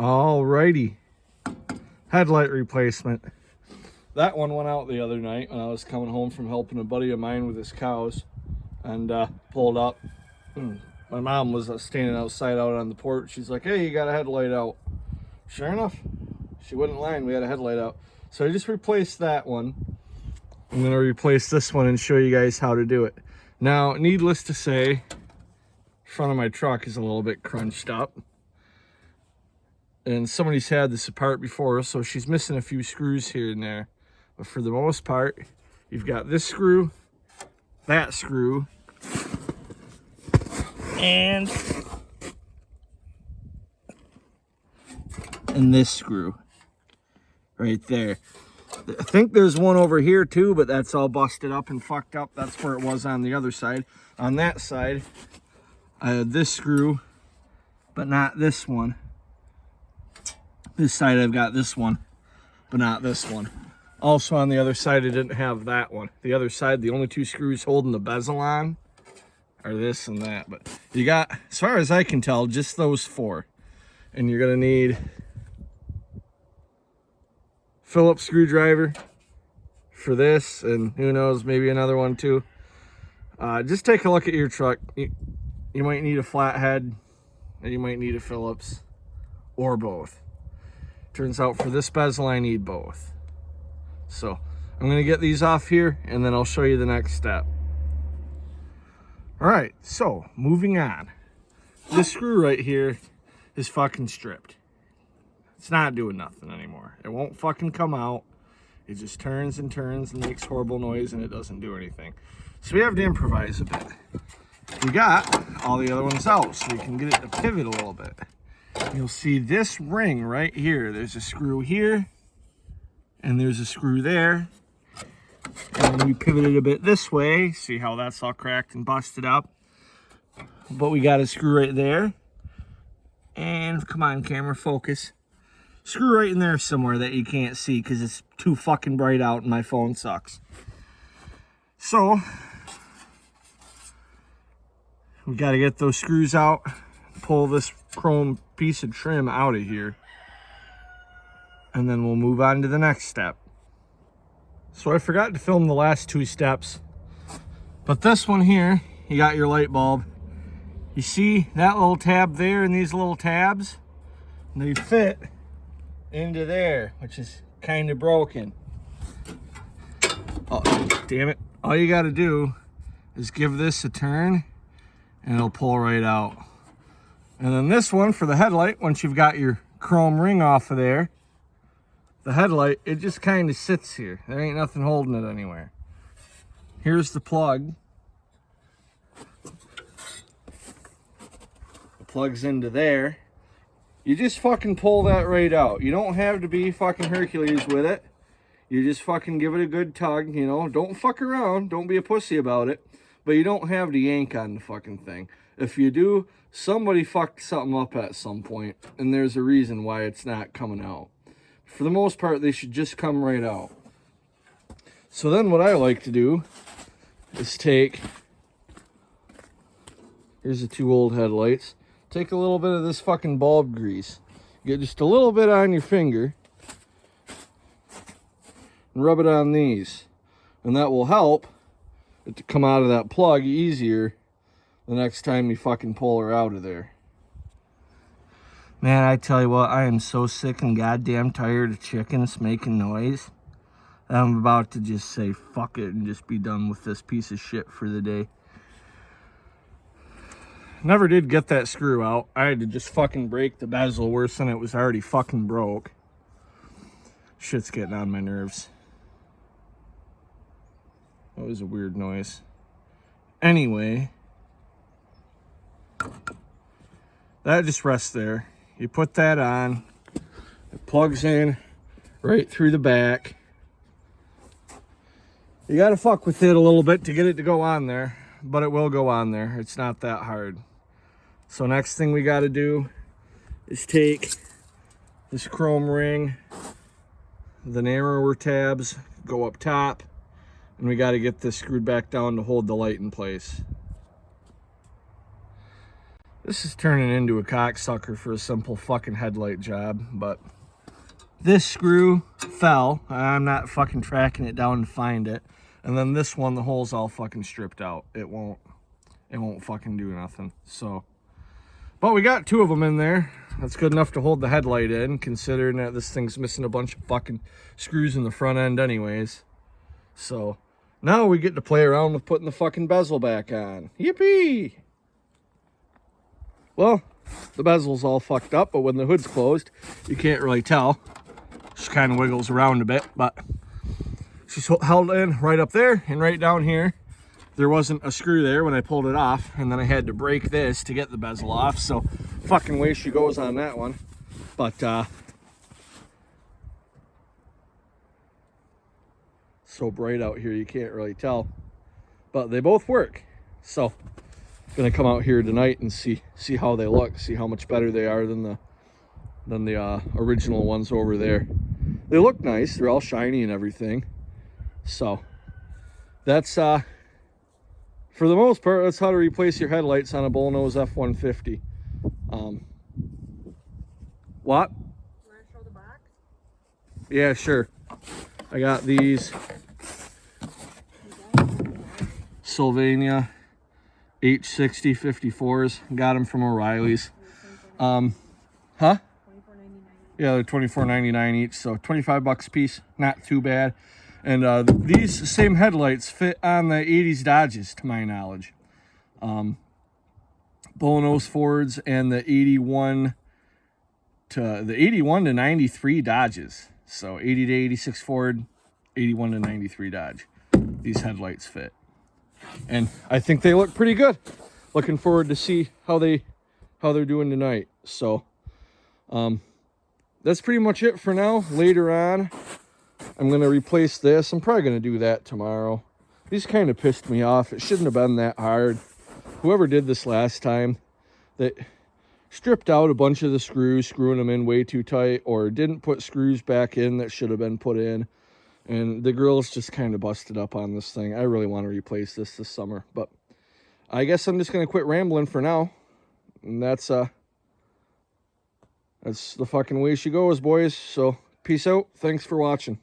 Alrighty. Headlight replacement. That one went out the other night when I was coming home from helping a buddy of mine with his cows, and pulled up. My mom was standing outside out on the porch. She's like, hey, you got a headlight out. Sure enough, she wouldn't lie, we had a headlight out. So I just replaced that one. I'm going to replace this one and show you guys how to do it. Now, needless to say, front of my truck is a little bit crunched up. And somebody's had this apart before, so she's missing a few screws here and there. But for the most part, you've got this screw, that screw, and this screw right there. I think there's one over here too, but that's all busted up and fucked up. That's where it was on the other side. On that side, I had this screw, but not this one. This side I've got this one, but not this one. Also on the other side, I didn't have that one. The other side, the only two screws holding the bezel on are this and that. But you got, as far as I can tell, just those four. And you're gonna need Phillips screwdriver for this, and who knows, maybe another one too. Just take a look at your truck. You might need a flathead, and you might need a Phillips, or both. Turns out for this bezel, I need both. So I'm gonna get these off here, and then I'll show you the next step. All right, so moving on. This screw right here is fucking stripped. It's not doing nothing anymore. It won't fucking come out. It just turns and turns and makes horrible noise, and it doesn't do anything. So we have to improvise a bit. We got all the other ones out so we can get it to pivot a little bit. You'll see this ring right here. There's a screw here, and there's a screw there. And we pivot it a bit this way. See how that's all cracked and busted up? But we got a screw right there. And come on, camera, focus. Screw right in there somewhere that you can't see because it's too fucking bright out and my phone sucks. So we got to get those screws out, pull this chrome piece of trim out of here, and then we'll move on to the next step. So I forgot to film the last two steps, but this one here, you got your light bulb. You see that little tab there and these little tabs? They fit into there, which is kind of broken. Oh, damn it. All you got to do is give this a turn and it'll pull right out. And then this one for the headlight, once you've got your chrome ring off of there, the headlight, it just kind of sits here. There ain't nothing holding it anywhere. Here's the plug. It plugs into there. You just fucking pull that right out. You don't have to be fucking Hercules with it. You just fucking give it a good tug, you know. Don't fuck around. Don't be a pussy about it. But you don't have to yank on the fucking thing. If you do, somebody fucked something up at some point, and there's a reason why it's not coming out. For the most part, they should just come right out. So then what I like to do is take, here's the two old headlights. Take a little bit of this fucking bulb grease. Get just a little bit on your finger and rub it on these. And that will help it to come out of that plug easier the next time you fucking pull her out of there. Man, I tell you what, I am so sick and goddamn tired of chickens making noise. I'm about to just say fuck it and just be done with this piece of shit for the day. Never did get that screw out. I had to just fucking break the bezel worse than it was already fucking broke. Shit's getting on my nerves. That was a weird noise. Anyway, that just rests there. You put that on. It plugs in right through the back. You gotta fuck with it a little bit to get it to go on there, but it will go on there. It's not that hard. So next thing we got to do is take this chrome ring, the narrower tabs go up top, and we got to get this screwed back down to hold the light in place. This is turning into a cocksucker for a simple fucking headlight job, but this screw fell. I'm not fucking tracking it down to find it. And then this one, the hole's all fucking stripped out. It won't fucking do nothing. So, but we got 2 of them in there. That's good enough to hold the headlight in, considering that this thing's missing a bunch of fucking screws in the front end anyways. So, now we get to play around with putting the fucking bezel back on. Yippee! Well, the bezel's all fucked up, but when the hood's closed, you can't really tell. Just kind of wiggles around a bit, but she's held in right up there and right down here. There wasn't a screw there when I pulled it off, and then I had to break this to get the bezel off, so fucking way she goes on that one. But so bright out here you can't really tell, but they both work. So gonna come out here tonight and see how they look, see how much better they are than the original ones over there. They look nice, they're all shiny and everything. So that's for the most part, that's how to replace your headlights on a Bullnose F150. What? You want to show the box? Yeah, sure. I got these Sylvania H60 54s. Got them from O'Reilly's. Huh? $24.99. Yeah, they're $24.99 each, so 25 bucks a piece. Not too bad. And these same headlights fit on the 80s Dodges, to my knowledge. Bullnose Fords and the 81 to 93 Dodges. So 80 to 86 Ford, 81 to 93 Dodge. These headlights fit. And I think they look pretty good. Looking forward to see how they're doing tonight. So that's pretty much it for now. Later on, I'm going to replace this. I'm probably going to do that tomorrow. These kind of pissed me off. It shouldn't have been that hard. Whoever did this last time, they stripped out a bunch of the screws, screwing them in way too tight, or didn't put screws back in that should have been put in. And the grill's just kind of busted up on this thing. I really want to replace this summer. But I guess I'm just going to quit rambling for now. And that's the fucking way she goes, boys. So peace out. Thanks for watching.